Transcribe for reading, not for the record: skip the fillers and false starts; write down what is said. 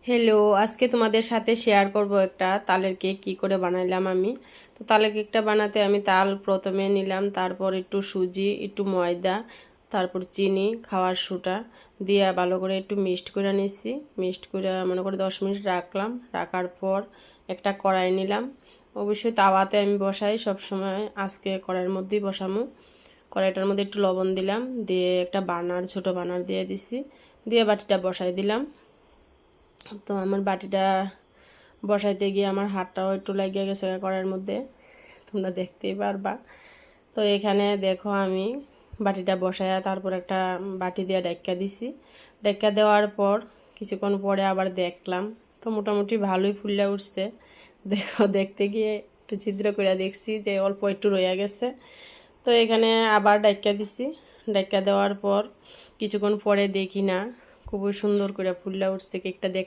Hello, আজকে তোমাদের সাথে শেয়ার করব একটা তালের কেক কী করে বানাইলাম আমি। তো তালের কেকটা বানাতে আমি তাল প্রথমে নিলাম, তারপর একটু সুজি, একটু ময়দা, তারপর চিনি, খাওয়ার সোডা দিয়ে ভালো করে একটু মিক্সড করে নিচ্ছি। মিক্সড করে মনে করে 10 মিনিট রাখলাম। রাখার পর একটা কড়াই নিলাম। অবশ্যই তাওয়াতে আমি বসাই সবসময়, আজকে কড়াইয়ের মধ্যেই বসামু। কড়াইটার মধ্যে একটু লবণ দিলাম, দিয়ে একটা বার্নার, ছোটো বার্নার দিয়ে দিছি, দিয়ে বাটিটা বসাই দিলাম। তো আমার বাটিটা বসাইতে গিয়ে আমার হাতটাও একটু লাগিয়ে গেছে কড়াইয়ের মধ্যে, তোমরা দেখতেই পারবা। তো এখানে দেখো আমি বাটিটা বসায়া তারপর একটা বাটি দিয়ে ডাক্কা দিছি। ডাক্কা দেওয়ার পর কিছুক্ষণ পরে আবার দেখলাম, তো মোটামুটি ভালোই ফুললে উঠছে। দেখো, দেখতে গিয়ে একটু ছিদ্র করে দেখছি যে অল্প একটু রয়ে গেছে। তো এখানে আবার ডাক্কা দিছি। ডাক্কা দেওয়ার পর কিছুক্ষণ পরে দেখি না, খুবই সুন্দর করে ফুললে উঠছে কেকটা।